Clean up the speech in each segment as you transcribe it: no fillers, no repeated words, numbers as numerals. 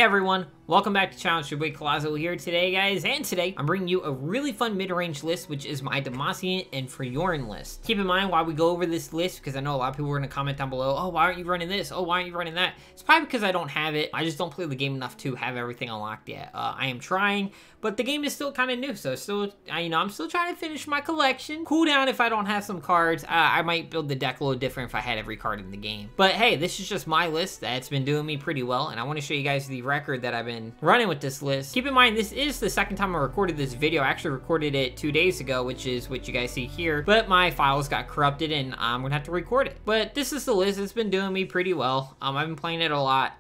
everyone, welcome back to Challenge Your Boy Colazo here today, guys, and today I'm bringing you a really fun mid-range list, which is my Demacian and Fjordan list. Keep in mind while we go over this list, because I know a lot of people are going to comment down below, oh, why aren't you running this? Oh, why aren't you running that? It's probably because I don't have it. I just don't play the game enough to have everything unlocked yet. I am trying, but the game is still kind of new, so I'm still trying to finish my collection. Cool down if I don't have some cards. I might build the deck a little different if I had every card in the game. But hey, this is just my list that's been doing me pretty well, and I want to show you guys the record that I've been running with this list. Keep in mind, this is the second time I recorded this video. I actually recorded it 2 days ago, which is what you guys see here, but my files got corrupted and I'm gonna have to record it. But this is the list. It's been doing me pretty well. I've been playing it a lot.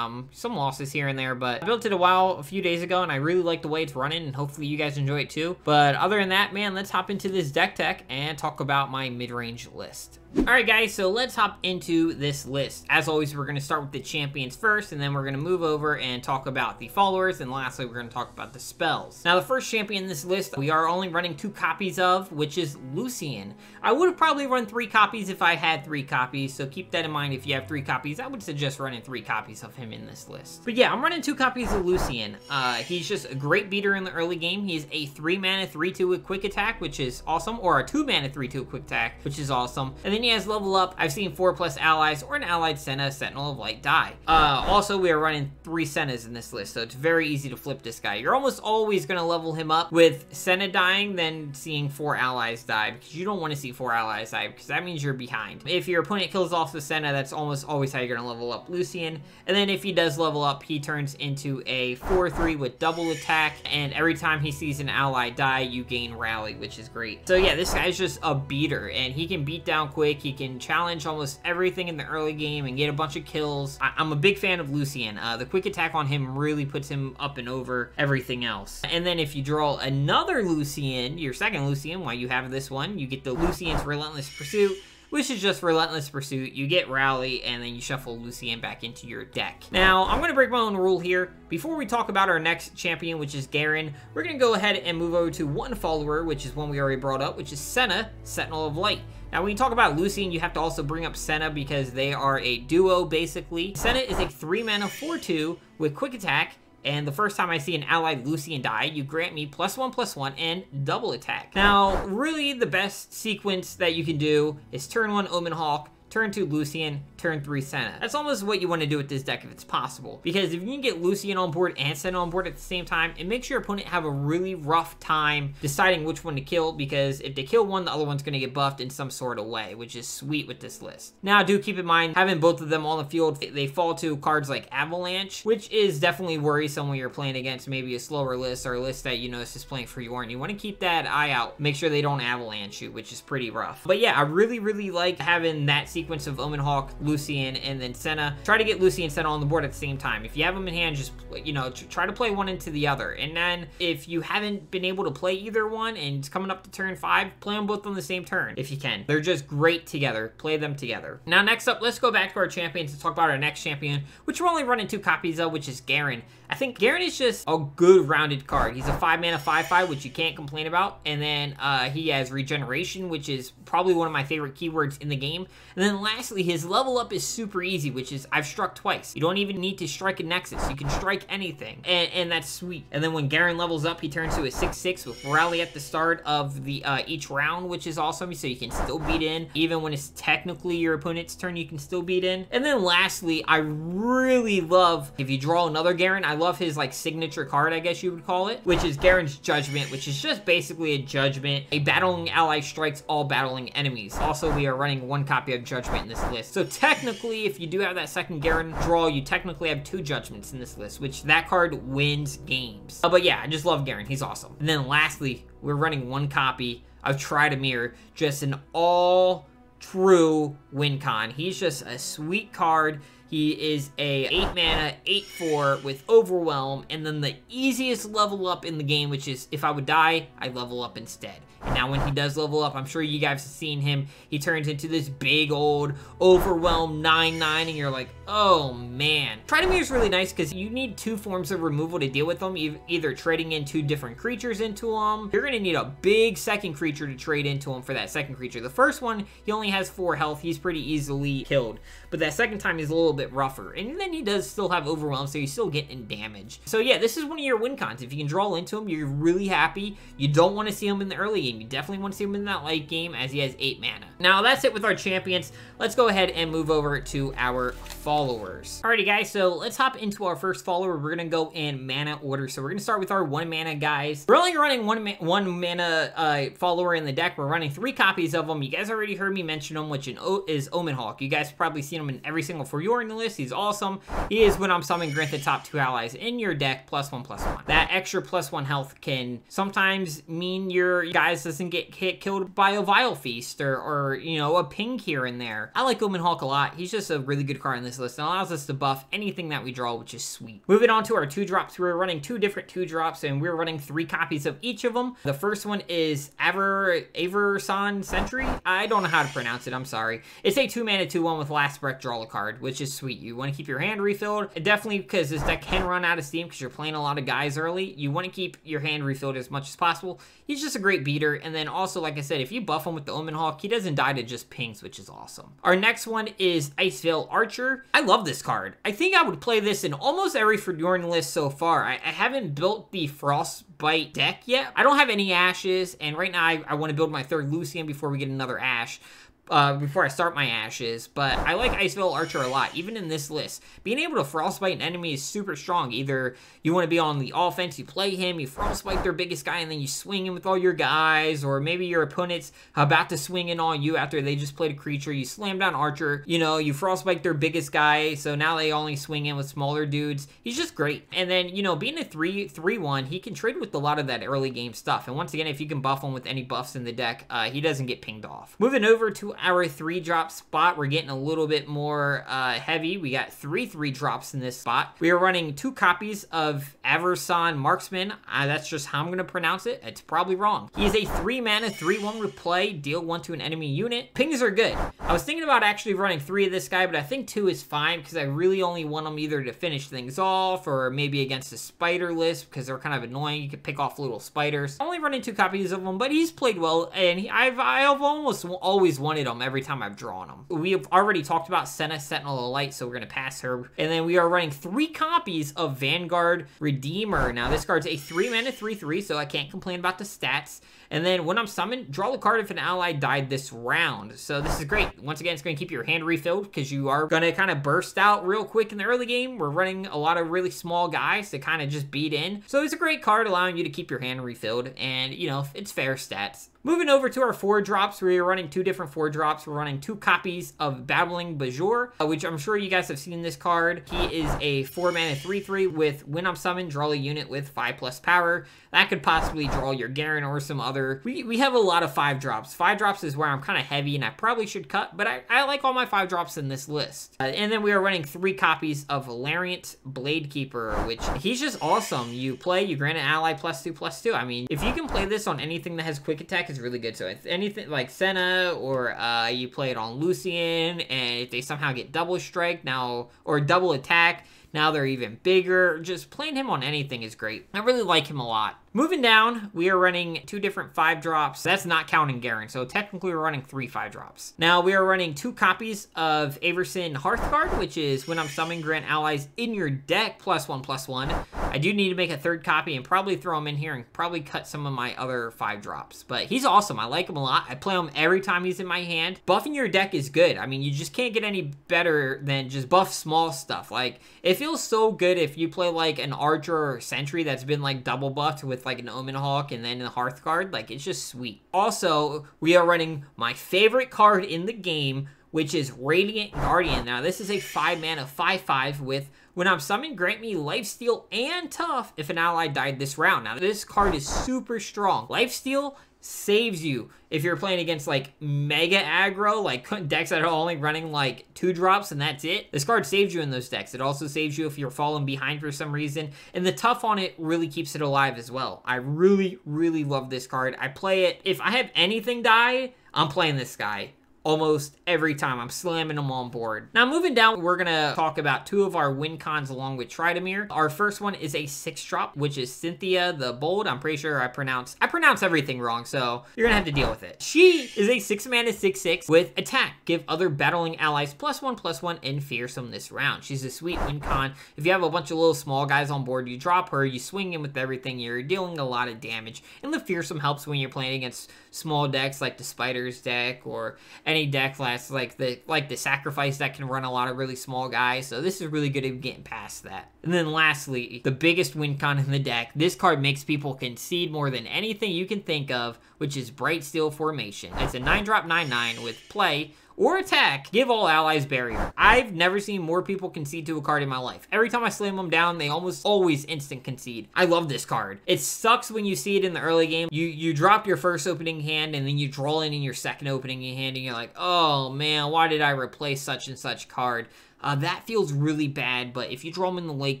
Some losses here and there, but I built it a few days ago, and I really like the way it's running, and hopefully you guys enjoy it too. But other than that, man, let's hop into this Decktech and talk about my mid-range list. Alright guys, so let's hop into this list. As always, we're going to start with the champions first, and then we're going to move over and talk about the followers, and lastly, we're going to talk about the spells. Now, the first champion in this list, we are only running 2 copies of, which is Lucian. I would have probably run 3 copies if I had 3 copies, so keep that in mind. If you have 3 copies, I would suggest running 3 copies of him in this list. But yeah, I'm running 2 copies of Lucian. He's just a great beater in the early game. He's a 3-mana 3/2 with quick attack, which is awesome, or a 2-mana 3/2 with quick attack, which is awesome. And then he has level up. I've seen 4+ allies or an allied Senna, Sentinel of Light, die. Also, we are running 3 Sennas in this list, so it's very easy to flip this guy. You're almost always going to level him up with Senna dying than seeing 4 allies die, because you don't want to see 4 allies die, because that means you're behind. If your opponent kills off the Senna, that's almost always how you're going to level up Lucian. And then if he does level up, he turns into a 4/3 with double attack, and every time he sees an ally die, you gain rally, which is great. So yeah, this guy's just a beater, and he can beat down quick. He can challenge almost everything in the early game and get a bunch of kills. I'm a big fan of Lucian. The quick attack on him really puts him up and over everything else. And then if you draw another Lucian, your second Lucian, while you have this one, you get the Lucian's Relentless Pursuit, which is just Relentless Pursuit. You get Rally, and then you shuffle Lucian back into your deck. Now, I'm going to break my own rule here. Before we talk about our next champion, which is Garen, we're going to go ahead and move over to one follower, which is one we already brought up, which is Senna, Sentinel of Light. Now, when you talk about Lucian, you have to also bring up Senna because they are a duo, basically. Senna is a 3-mana 4/2 with quick attack, and the first time I see an allied Lucian die, you grant me +1/+1 and double attack. Now, really the best sequence that you can do is turn 1 Omen Hawk, turn 2 Lucian, turn 3 Senna. That's almost what you want to do with this deck if it's possible. Because if you can get Lucian on board and Senna on board at the same time, it makes your opponent have a really rough time deciding which one to kill, because if they kill one, the other one's going to get buffed in some sort of way, which is sweet with this list. Now, do keep in mind, having both of them on the field, they fall to cards like Avalanche, which is definitely worrisome when you're playing against maybe a slower list or a list that you know is just playing for Fjordan. You want to keep that eye out. Make sure they don't Avalanche you, which is pretty rough. But yeah, I really like having that sequence of Omen Hawk, Lucian, and then Senna. Try to get Lucian and Senna on the board at the same time. If you have them in hand, just, you know, try to play one into the other. And then if you haven't been able to play either one and it's coming up to turn 5, play them both on the same turn if you can. They're just great together. Play them together. Now, next up, let's go back to our champions to talk about our next champion, which we're only running 2 copies of, which is Garen. I think Garen is just a good rounded card. He's a 5-mana 5/5, which you can't complain about. And then he has regeneration, which is probably one of my favorite keywords in the game. And then lastly, his level up is super easy, which is I've struck twice. You don't even need to strike a Nexus. You can strike anything, and that's sweet. And then when Garen levels up, he turns to a 6/6 with Rally at the start of the each round, which is awesome. So you can still beat in. Even when it's technically your opponent's turn, you can still beat in. And then lastly, I really love, if you draw another Garen, I love his like signature card, I guess you would call it, which is Garen's Judgment, which is just basically a judgment. A battling ally strikes all battling enemies. Also, we are running 1 copy of Judgment in this list. So technically, if you do have that second Garen draw, you technically have 2 Judgments in this list, which that card wins games. But yeah, I just love Garen. He's awesome. And then lastly, we're running 1 copy of Try to Mirror, just an all true win con. He's just a sweet card. He is a 8-mana 8/4 with Overwhelm, and then the easiest level up in the game, which is if I would die, I level up instead. And now when he does level up, I'm sure you guys have seen him, he turns into this big old Overwhelm 9/9, and you're like, oh man. Try to Mirror is really nice because you need 2 forms of removal to deal with them, either trading in 2 different creatures into them. You're going to need a big second creature to trade into him for that second creature. The first one, he only has 4 health. He's pretty easily killed. But that second time, he's a little bit rougher. And then he does still have Overwhelm, so he's still getting damage. So yeah, this is one of your win cons. If you can draw into him, you're really happy. You don't want to see him in the early game. You definitely want to see him in that late game, as he has 8 mana. Now, that's it with our champions. Let's go ahead and move over to our followers. Alrighty, guys, so let's hop into our first follower. We're going to go in mana order. So we're going to start with our 1 mana guys. We're only running one mana follower in the deck. We're running 3 copies of them. You guys already heard me mention him, which is Omen Hawk. You guys have probably seen him in every single For Your in the list. He's awesome. He is when I'm summoning, grant the top 2 allies in your deck +1/+1. That extra +1 health can sometimes mean your guys doesn't get killed by a Vile Feast or you know, a ping here and there. I like Omen Hawk a lot. He's just a really good card in this list and allows us to buff anything that we draw, which is sweet. Moving on to our 2-drops, we're running 2 different 2-drops, and we're running 3 copies of each of them. The first one is Aversan Sentry. I don't know how to pronounce it, I'm sorry. It's a 2-mana 2/1 with Last Breath, draw a card, which is sweet. You want to keep your hand refilled. Definitely, because this deck can run out of steam because you're playing a lot of guys early. You want to keep your hand refilled as much as possible. He's just a great beater, and then also, like I said, if you buff him with the Omen Hawk, he doesn't die to just pings, which is awesome. Our next one is Iceveil Archer. I love this card. I think I would play this in almost every Forgotten list so far. I haven't built the Frostbite deck yet. I don't have any Ashes, and right now I want to build my 3rd Lucian before we get another Ash. Before I start my Ashes, but I like Iceveil Archer a lot, even in this list. Being able to Frostbite an enemy is super strong. Either you want to be on the offense, you play him, you Frostbite their biggest guy, and then you swing in with all your guys, or maybe your opponent's about to swing in on you after they just played a creature, you slam down Archer, you know, you Frostbite their biggest guy, so now they only swing in with smaller dudes. He's just great. And then, you know, being a 3/3/1, he can trade with a lot of that early game stuff, and once again, if you can buff him with any buffs in the deck, he doesn't get pinged off. Moving over to our 3-drop spot, we're getting a little bit more heavy. We got 3 3-drops in this spot. We are running 2 copies of Aversan Marksman. That's just how I'm going to pronounce it. It's probably wrong. He is a 3-mana 3/1 with play, deal 1 to an enemy unit. Pings are good. I was thinking about actually running 3 of this guy, but I think 2 is fine because I really only want them either to finish things off or maybe against a spider list because they're kind of annoying. You can pick off little spiders. I'm only running 2 copies of him, but he's played well, and I've almost always wanted him every time I've drawn them. We have already talked about Senna Sentinel of Light, so we're going to pass her. And then we are running 3 copies of Vanguard Redeemer. Now, this card's a 3-mana 3/3, so I can't complain about the stats. And then when I'm summoned, draw the card if an ally died this round. So this is great. Once again, it's going to keep your hand refilled because you are going to kind of burst out real quick in the early game. We're running a lot of really small guys to kind of just beat in. So it's a great card allowing you to keep your hand refilled. And, you know, it's fair stats. Moving over to our 4-drops, we're running 2 different 4-drops. We're running 2 copies of Babbling Bajor, which I'm sure you guys have seen this card. He is a 4-mana 3/3 with when I'm summoned, draw a unit with 5+ power. That could possibly draw your Garen or some other. We have a lot of 5-drops. 5-drops is where I'm kind of heavy and I probably should cut, but I like all my 5-drops in this list. And then we are running 3 copies of Lariat Bladekeeper, which he's just awesome. You play, you grant an ally +2/+2. I mean, if you can play this on anything that has quick attack, it's really good. So if anything like Senna or you play it on Lucian, and if they somehow get double strike now or double attack, now they're even bigger. Just playing him on anything is great. I really like him a lot. Moving down, we are running 2 different 5-drops. That's not counting Garen, so technically we're running 3 5-drops. Now, we are running 2 copies of Aversan Hearthguard, which is when I'm summoning, grant allies in your deck +1/+1. I do need to make a 3rd copy and probably throw him in here and probably cut some of my other 5-drops. But he's awesome. I like him a lot. I play him every time he's in my hand. Buffing your deck is good. I mean, you just can't get any better than just buff small stuff. Like, it feels so good if you play like an Archer or Sentry that's been like double buffed with like an Omen Hawk and then the Hearthguard. Like, it's just sweet. Also, we are running my favorite card in the game, which is Radiant Guardian. Now, this is a 5-mana 5/5 with when I'm summoned, grant me Lifesteal and Tough if an ally died this round. Now, this card is super strong. Lifesteal saves you if you're playing against like mega aggro, like decks that are only running like 2-drops and that's it. This card saves you in those decks. It also saves you if you're falling behind for some reason, and the Tough on it really keeps it alive as well. I really love this card. I play it if I have anything die, I'm playing this guy almost every time. I'm slamming them on board. Now moving down, we're gonna talk about 2 of our win cons along with Tridamir. Our first one is a 6-drop, which is Cynthia the Bold. I'm pretty sure I pronounce everything wrong, so you're gonna have to deal with it. She is a 6-mana 6/6 with attack. Give other battling allies +1/+1 and fearsome this round. She's a sweet win con. If you have a bunch of little small guys on board, you drop her, you swing in with everything, you're dealing a lot of damage. And the fearsome helps when you're playing against small decks like the Spiders deck or any deck that's like the Sacrifice deck can run a lot of really small guys. So this is really good at getting past that. And then lastly, the biggest win con in the deck. This card makes people concede more than anything you can think of, which is Bright Steel Formation. It's a 9-drop 9/9 with play or attack, give all allies barrier. I've never seen more people concede to a card in my life. Every time I slam them down, they almost always instant concede. I love this card. It sucks when you see it in the early game. You drop your first opening hand and then you draw in your second opening hand and you're like, oh man, why did I replace such and such card? That feels really bad, but if you draw them in the late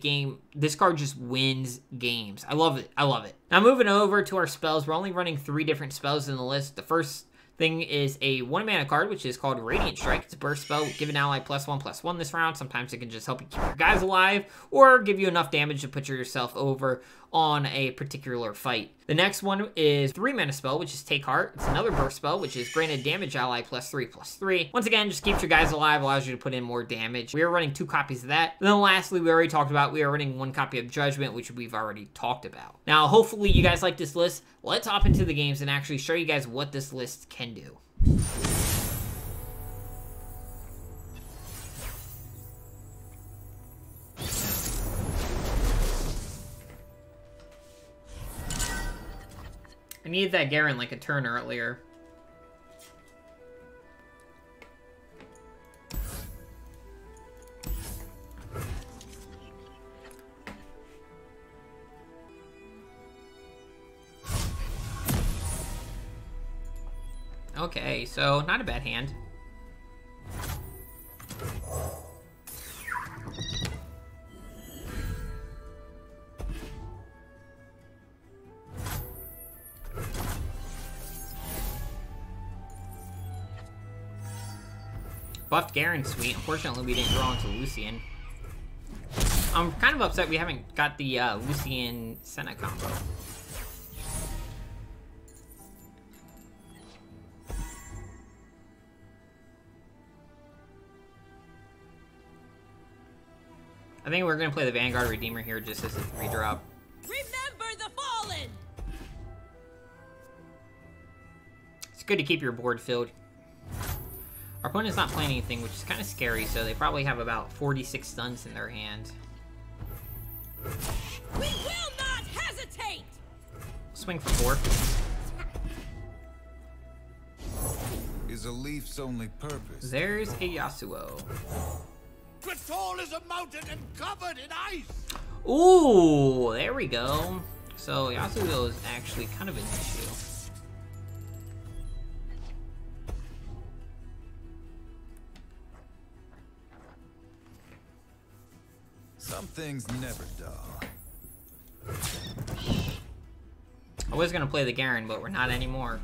game, this card just wins games. I love it. I love it. Now moving over to our spells, we're only running 3 different spells in the list. The first thing is a 1-mana card, which is called Radiant Strike. It's a burst spell. Give an ally +1/+1 this round. Sometimes it can just help you keep your guys alive or give you enough damage to put yourself over on a particular fight. The next one is 3-mana spell, which is Take Heart. It's another burst spell, which is granted damage ally +3/+3. Once again, just keeps your guys alive, allows you to put in more damage. We are running 2 copies of that. And then lastly, we already talked about, we are running 1 copy of Judgment, which we've already talked about. Now, hopefully you guys like this list. Let's hop into the games and actually show you guys what this list can do. I needed that Garen like a turn earlier. Okay, so not a bad hand. Buffed Garen, sweet. Unfortunately, we didn't draw into Lucian. I'm kind of upset we haven't got the Lucian Senna combo. I think we're gonna play the Vanguard Redeemer here just as a 3-drop. Remember the fallen. It's good to keep your board filled. Our opponent's not playing anything, which is kind of scary, so they probably have about 46 stuns in their hand. We will not hesitate. Swing for 4. Is a leaf's only purpose. There's a Yasuo. Tall as a mountain and covered in ice. Ooh, there we go. So Yasuo is actually kind of an issue. Some things never dull. I was gonna play the Garen, but we're not anymore.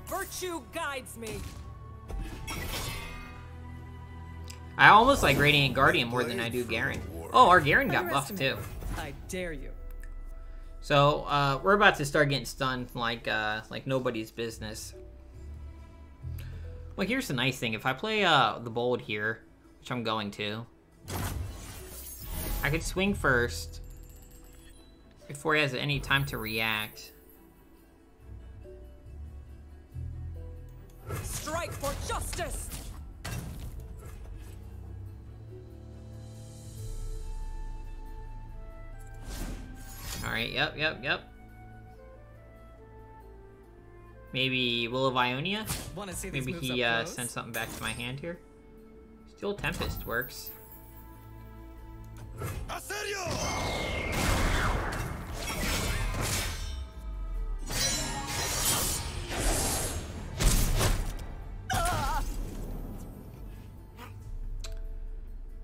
Virtue guides me. I almost like Radiant Guardian more than I do Garen. Oh, our Garen got buffed too. I dare you. So we're about to start getting stunned like nobody's business. Well, here's the nice thing. If I play the Bold here, which I'm going to, I could swing first before he has any time to react. Strike for justice. Alright, yep. Maybe Will of Ionia? Maybe he sends something back to my hand here. Steel Tempest works.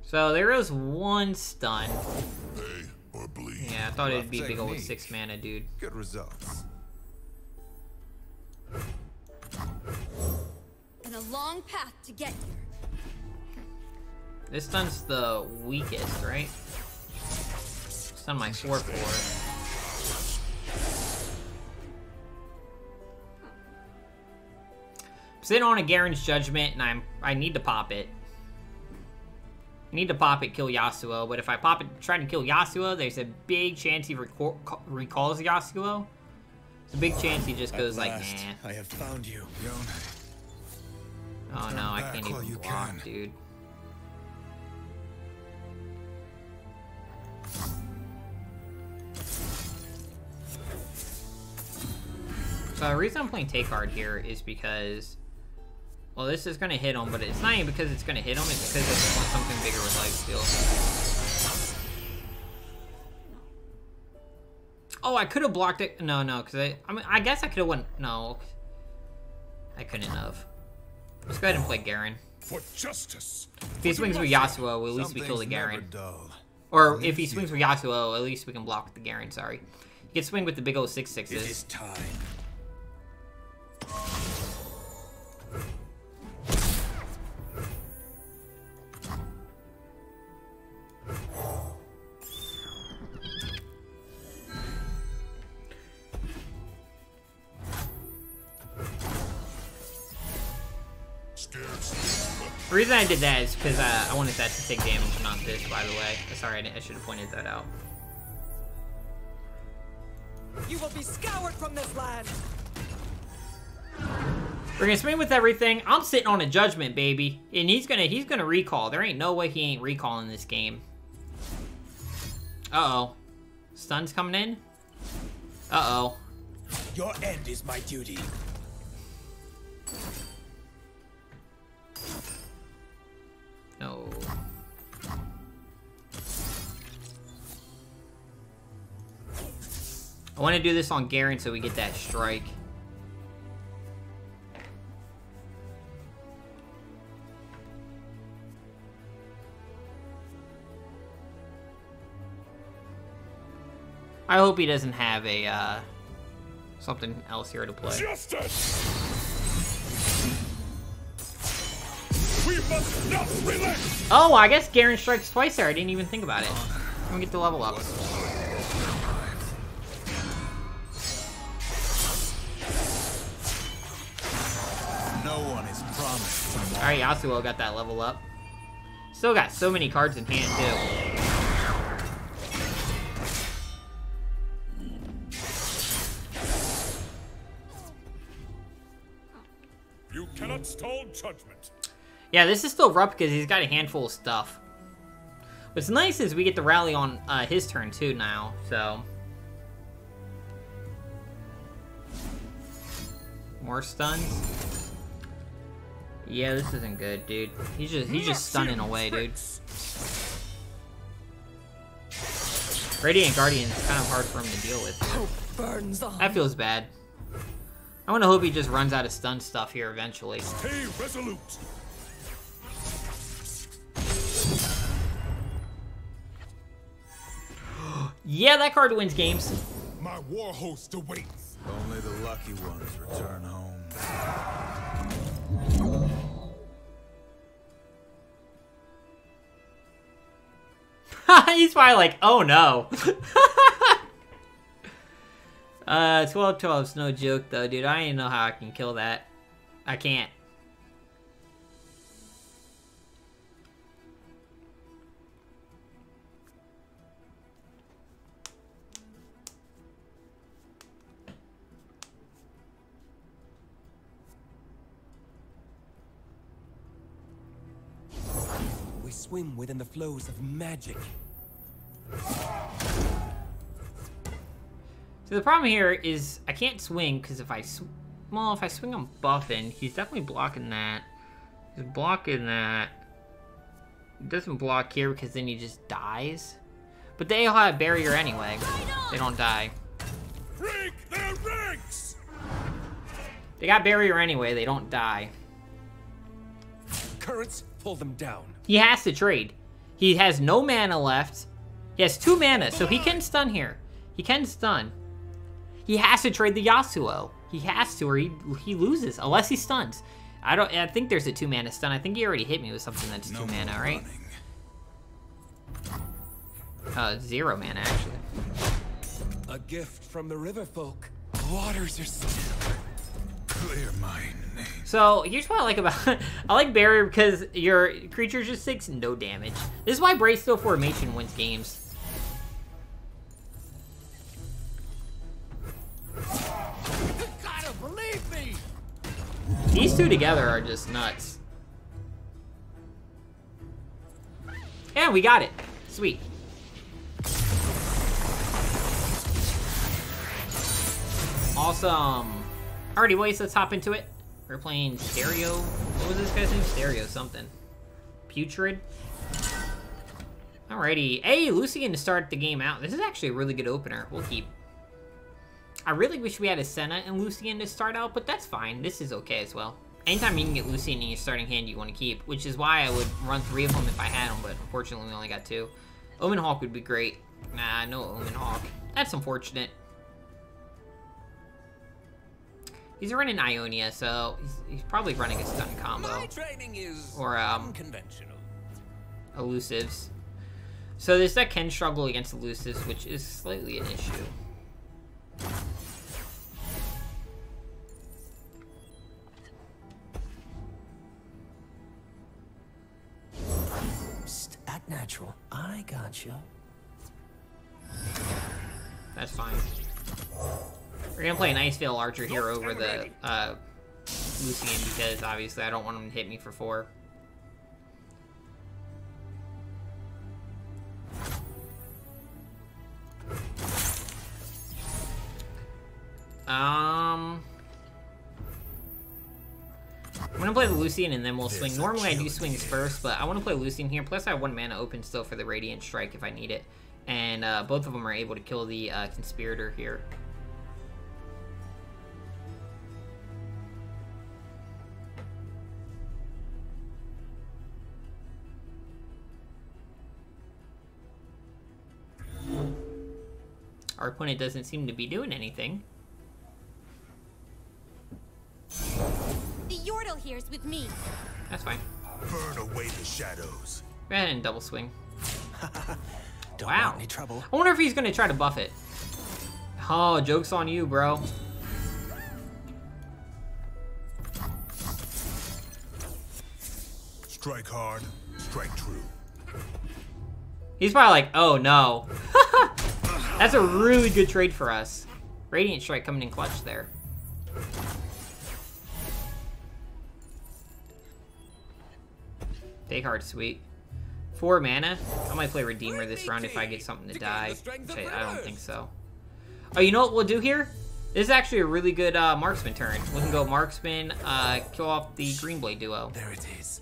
So there is 1 stun. Yeah, I thought it'd be big old 6 mana, dude. Good results. a long path to get here. This stun's the weakest, right? Stun my 4/4. Sitting on a Garen's Judgment, and I need to pop it. I need to pop it, kill Yasuo, but if I pop it, try to kill Yasuo, there's a big chance he recalls Yasuo. It's a big chance he just goes like, nah. I have found you. Oh no, I can't even block, dude. So the reason I'm playing Take Guard here is because, well, this is going to hit him, but it's not even because it's going to hit him, it's because it's something bigger with lifesteal. Oh, I could have blocked it. No, because I mean, I guess I could have went. No, I couldn't have. Let's go ahead and play Garen. For justice. If he swings with Yasuo, at least we kill the Garen. Or if he swings with Yasuo, at least we can block the Garen, sorry. He can swing with the big old 6/6s. It is time. The reason I did that is because I wanted that to take damage, not this, by the way. Sorry, I should have pointed that out. You will be scoured from this land. We're gonna swing with everything. I'm sitting on a Judgment, baby, and he's gonna recall. There ain't no way he ain't recalling this game. Uh-oh. Stun's coming in. Uh-oh. Your end is my duty. No. I want to do this on Garen so we get that strike. I hope he doesn't have a something else here to play. Justice! We must not relent! Oh, I guess Garen strikes twice there. I didn't even think about it. I'm gonna get the level up. No one is promised tomorrow. Alright, Yasuo got that level up. Still got so many cards in hand, too. You cannot stall judgment. Yeah, this is still rough because he's got a handful of stuff. What's nice is we get the rally on his turn too now, so. More stuns. Yeah, this isn't good, dude. He's just stunning away, dude. Radiant Guardian is kind of hard for him to deal with. Hope burns on. That feels bad. I want to hope he just runs out of stun stuff here eventually. Stay resolute. Yeah, that card wins games. My war host awaits. Only the lucky ones return home. He's probably like, oh no. 12-12's no joke though, dude. I ain't know how I can kill that. I can't. We swim within the flows of magic. So the problem here is I can't swing because if I swing, I'm buffing. He's definitely blocking that. He's blocking that. He doesn't block here because then he just dies. But they all have barrier anyway. They don't die. Break their ranks! They got barrier anyway. They don't die. Currents, pull them down. He has to trade. He has no mana left. He has 2 mana, so he can stun here. He can stun. He has to trade the Yasuo. He has to, or he loses, unless he stuns. I think there's a 2-mana stun. I think he already hit me with something that's 2 mana, right? 0 mana, actually. A gift from the river folk. The waters are still. Clear my name. So here's what I like about I like barrier because your creature just takes no damage. This is why Bracewell Formation wins games. You gotta believe me! These two together are just nuts. And we got it. Sweet. Awesome. Alrighty, boys, let's hop into it. We're playing Stereo. What was this guy's name? Stereo something. Putrid. Alrighty. Hey, Lucian to start the game out. This is actually a really good opener. We'll keep. I really wish we had a Senna and Lucian to start out, but that's fine. This is okay as well. Anytime you can get Lucian in your starting hand, you want to keep, which is why I would run 3 of them if I had them, but unfortunately we only got 2. Omen Hawk would be great. Nah, no Omen Hawk. That's unfortunate. He's running Ionia, so he's probably running a stun combo. My training is or unconventional. Elusives. So this deck can struggle against elusives, which is slightly an issue. Psst, act natural. I got you. That's fine. We're gonna play an Iceveil Archer here over the Lucian because obviously I don't want him to hit me for 4. I'm gonna play the Lucian and then we'll swing. Normally I do swings first, but I want to play Lucian here. Plus I have 1 mana open still for the Radiant Strike if I need it. And both of them are able to kill the Conspirator here. Our opponent doesn't seem to be doing anything. The Yordle here's with me. That's fine. Burn away the shadows. Go ahead and double swing. Don't Wow. want any trouble. I wonder if he's gonna try to buff it. Oh, joke's on you, bro. Strike hard, strike true. He's probably like, oh no. That's a really good trade for us. Radiant Strike coming in clutch there. Take Heart, sweet. 4 mana. I might play Redeemer this round if I get something to die. Which I don't think so. Oh, you know what we'll do here? This is actually a really good marksman turn. We can go marksman, kill off the Greenblade duo. There it is.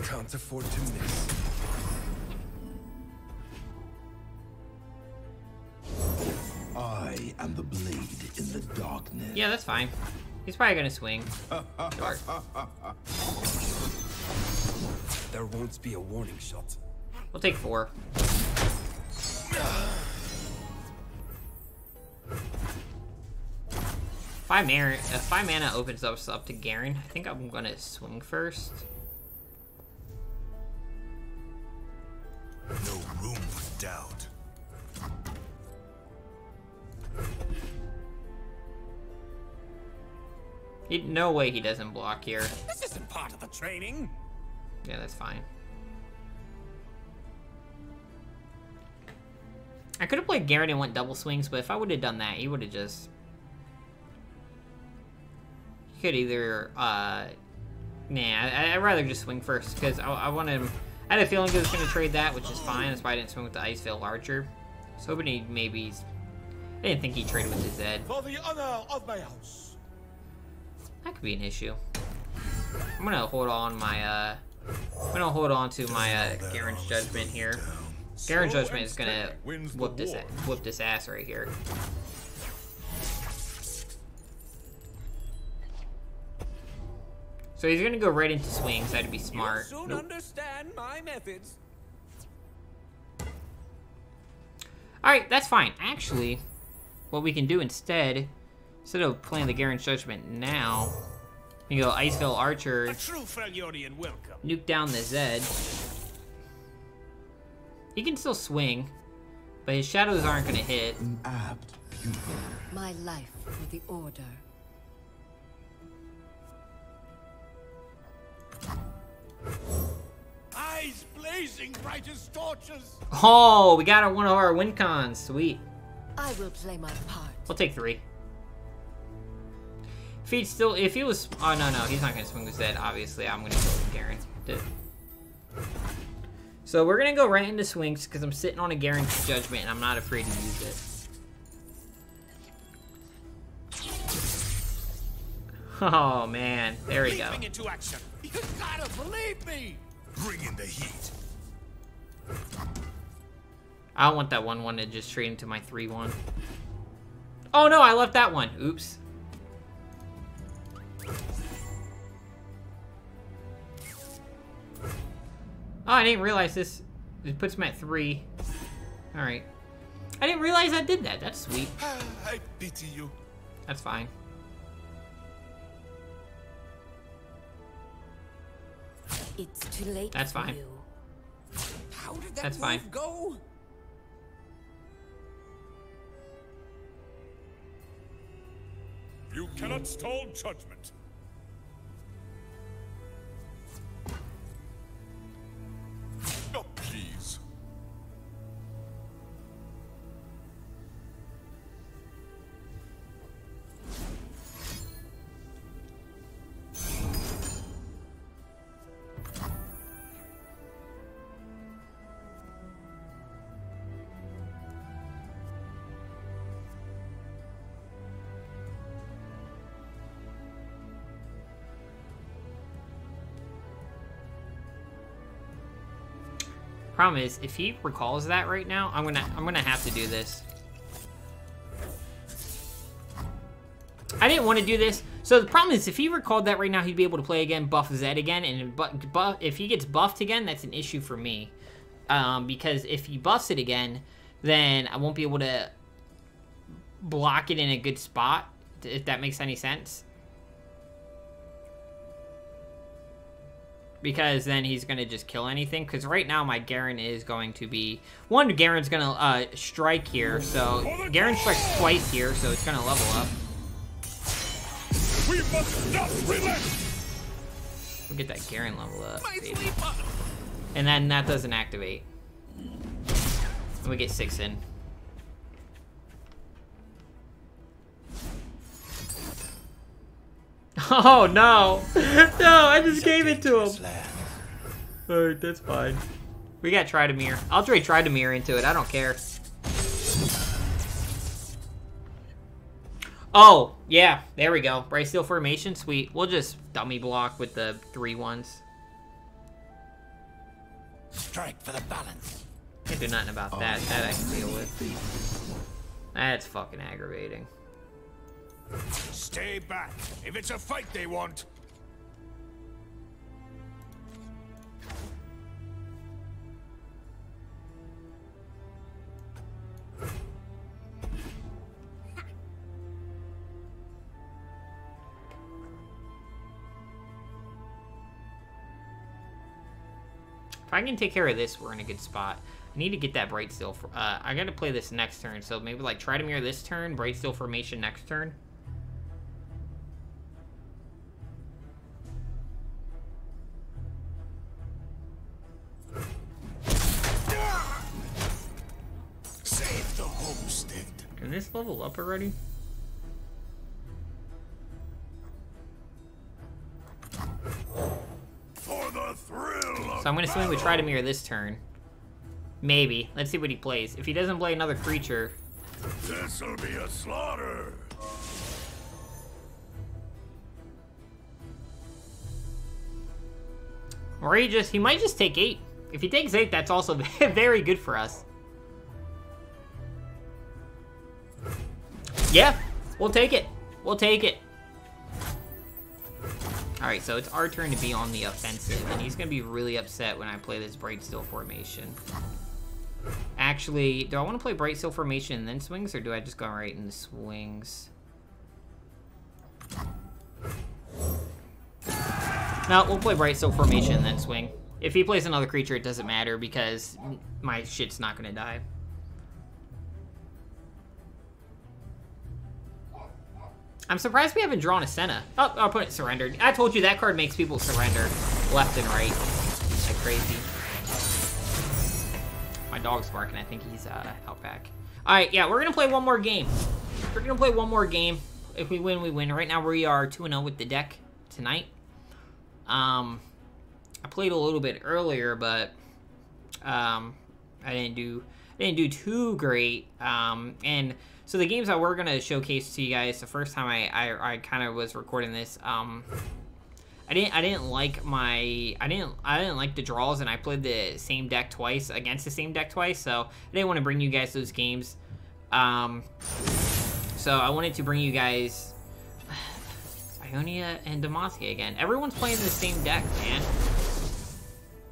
Can't afford to miss. I am the blade in the darkness. Yeah, that's fine. He's probably gonna swing. Sure. There won't be a warning shot. We'll take 4. Five mana opens us up to Garen. I think I'm gonna swing first. No room for doubt. No way he doesn't block here. This isn't part of the training. Yeah, that's fine. I could have played Garen and went double swings, but if I would have done that, he would have just... He could either, Nah, I'd rather just swing first, because I wanted him... I had a feeling he was going to trade that, which is fine. That's why I didn't swing with the Iceveil Archer. I was hoping he maybe... I didn't think he traded with his Zed. For the honor of my house. That could be an issue. I'm gonna hold on my, I'm gonna hold on to my, Garen's Judgment here. Garen's Judgment is gonna whoop this ass right here. So he's gonna go right into swings. That'd be smart. You'll soon understand my methods. Alright, that's fine. Actually, what we can do instead Instead of playing the Garen's Judgment now, you go Iceville Archer, A true Freljordian welcome. nuke down the Zed. He can still swing, but his shadows aren't gonna hit. An apt pupil. My life for the Order. Eyes blazing bright as torches. Oh, we got one of our win cons. Sweet. I will play my part. We'll take 3. If he was, oh no, he's not gonna swing the Zed. Obviously, I'm gonna go with Garen. So we're gonna go right into swings because I'm sitting on a Garen's Judgment and I'm not afraid to use it. Oh man, there we go. Leaping into action. You gotta believe me. Bring in the heat. I don't want that 1/1 to just trade into my 3/1. Oh no, I left that one. Oops. Oh, I didn't realize this. It puts me at 3. Alright. I didn't realize I did that. That's sweet. I pity you. That's fine. It's too late. That's for fine. you. How did that That's move fine. go? You cannot stall judgment. Oh, please. Problem is, if he recalls that right now, I'm gonna have to do this. I didn't want to do this. So the problem is, if he recalled that right now, he'd be able to play again, buff Zed again, and if he gets buffed again, that's an issue for me. Because if he buffs it again, then I won't be able to block it in a good spot, if that makes any sense. Because then he's going to just kill anything. Because right now my Garen is going to be... One, Garen's going to strike here. So Garen strikes twice here. So it's going to level up. We must not relent. We'll get that Garen level up. Baby. And then that doesn't activate. And we get 6 in. Oh no! No, I just gave it to him. Alright, that's fine. We got Tridemir. I'll trade Tridemir into it. I don't care. Oh, yeah. There we go. Bright Steel Formation. Sweet. We'll just dummy block with the 3/1s. Strike for the balance. Can't do nothing about that. That I can deal with. That's fucking aggravating. Stay back. If it's a fight they want. If I can take care of this, we're in a good spot. I need to get that Bright Steel. I gotta play this next turn, so maybe like Tridemir this turn, Bright Steel Formation next turn. Save the homestead. Can this level up already? For the thrill of So I'm gonna swing with Tridemir this turn. Maybe. Let's see what he plays. If he doesn't play another creature... this'll be a slaughter. Or he might just take 8. If he takes 8, that's also very good for us. Yeah, we'll take it. We'll take it. Alright, so it's our turn to be on the offensive, and he's going to be really upset when I play this Bright Steel Formation. Actually, do I want to play Bright Steel Formation and then swings, or do I just go right into swings? No, we'll play Bright Steel Formation and then swing. If he plays another creature, it doesn't matter because my shit's not gonna die. I'm surprised we haven't drawn a Senna. Oh, I'll put it surrendered. I told you that card makes people surrender left and right like crazy. My dog's barking. I think he's out back. All right, yeah, we're gonna play one more game. We're gonna play one more game. If we win, we win. Right now we are 2-0 with the deck tonight. I played a little bit earlier, but I didn't do too great. And so the games that we're gonna showcase to you guys, the first time I kind of was recording this, I didn't like the draws, and I played the same deck twice against the same deck twice, so I didn't want to bring you guys those games. So I wanted to bring you guys Ionia and Demacia again. Everyone's playing the same deck, man.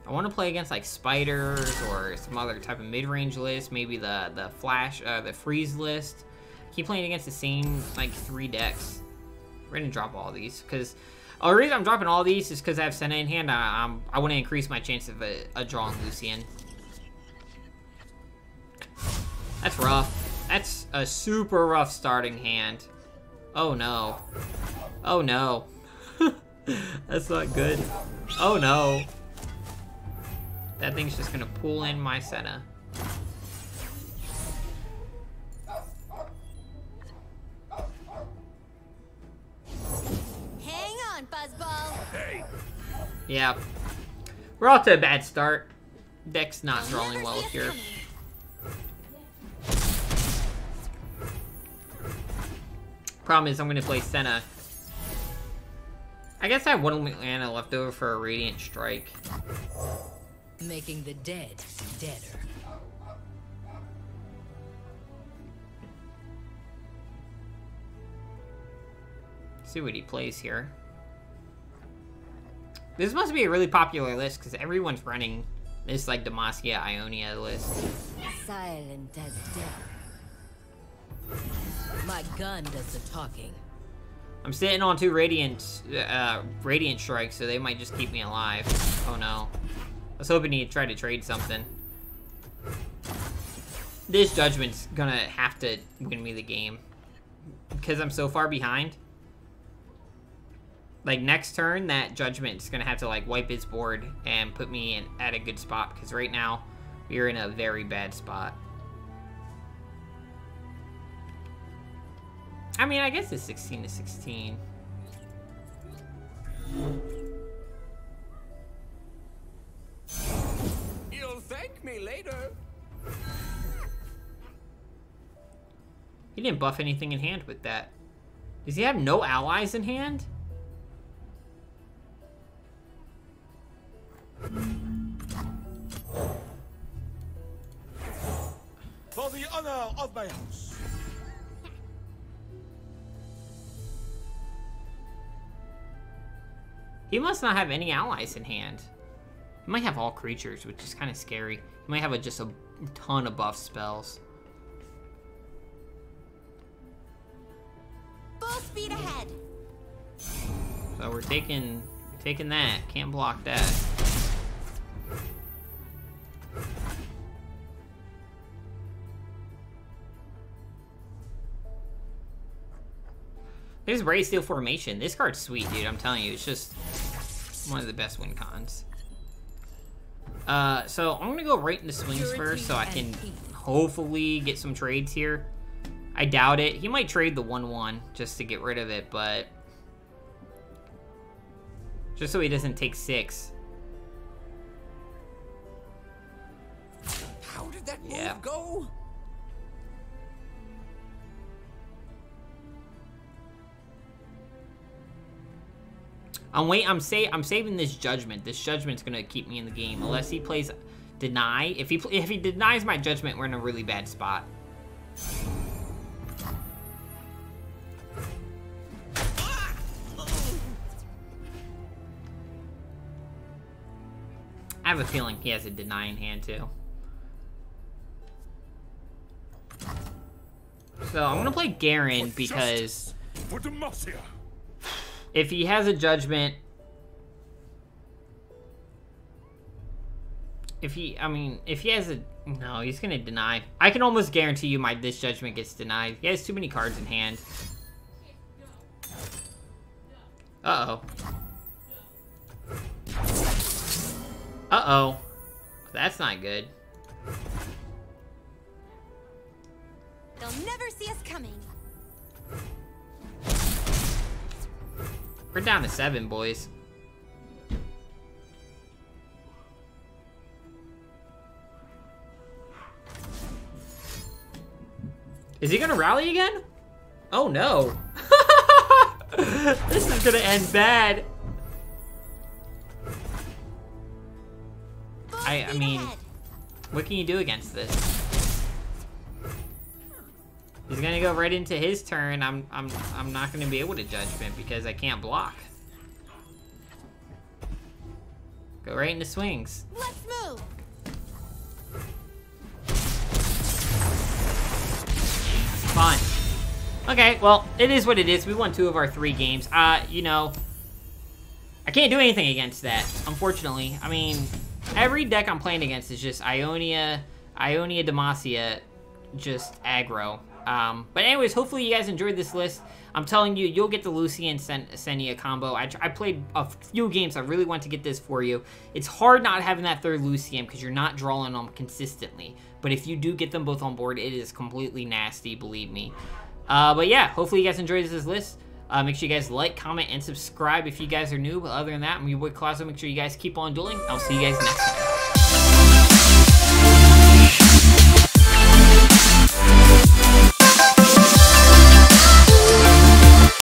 I want to play against like spiders or some other type of mid-range list, maybe the flash, the freeze list. Keep playing against the same like 3 decks. We're gonna drop all these because the reason I'm dropping all these is because I have Senna in hand. I want to increase my chance of a drawing Lucian. That's rough. That's a super rough starting hand. Oh no. Oh no. That's not good. Oh no. That thing's just gonna pull in my Senna. Hang on, Buzzball. Hey, Yeah. We're off to a bad start. Deck's not drawing well here. Problem is I'm gonna play Senna. I guess I have 1 mana left over for a Radiant Strike. Making the dead deader. See what he plays here. This must be a really popular list because everyone's running this like Demacia Ionia list. Silent as death. My gun does the talking. I'm sitting on 2 Radiant Strikes, so they might just keep me alive. Oh no. I was hoping he'd try to trade something. This Judgment's gonna have to win me the game. Because I'm so far behind. Like, next turn, that Judgment's gonna have to, like, wipe his board and put me at a good spot. Because right now, we're in a very bad spot. I mean, I guess it's 16-16. You'll thank me later. He didn't buff anything in hand with that. Does he have no allies in hand? For the honor of my house. He must not have any allies in hand. He might have all creatures, which is kind of scary. He might have just a ton of buff spells. Full speed ahead. So we're taking that. Can't block that. There's Bright Steel Formation. This card's sweet, dude. I'm telling you, it's just one of the best win cons. So I'm gonna go right into swings first, so I can hopefully get some trades here. I doubt it. He might trade the 1/1 just to get rid of it, but just so he doesn't take 6. How did that move go? I'm saving this Judgment. This Judgment's gonna keep me in the game unless he plays Deny. If he denies my Judgment, we're in a really bad spot. I have a feeling he has a Deny in hand too. So I'm gonna play Garen because for Demacia. if he has a Judgment, if he has a... No, he's gonna deny. I can almost guarantee you this judgment gets denied. He has too many cards in hand. Uh-oh. Uh-oh. That's not good. They'll never see us coming. We're down to 7, boys. Is he gonna rally again? Oh no. This is gonna end bad. I mean, what can you do against this? He's gonna go right into his turn. I'm not gonna be able to judgment because I can't block. Go right into swings. Let's move. Fine. Okay, well, it is what it is. We won 2 of our 3 games. You know, I can't do anything against that, unfortunately. I mean, every deck I'm playing against is just Ionia, Demacia, just aggro. But anyways, hopefully you guys enjoyed this list. I'm telling you, you'll get the Lucy and Senia combo. I played a few games. I really want to get this for you. It's hard not having that third Lucian because you're not drawing them consistently. But if you do get them both on board, it is completely nasty, believe me. But yeah, hopefully you guys enjoyed this list. Make sure you guys like, comment, and subscribe if you guys are new. But other than that, I'm your boy Colazo. Make sure you guys keep on dueling. I'll see you guys next time.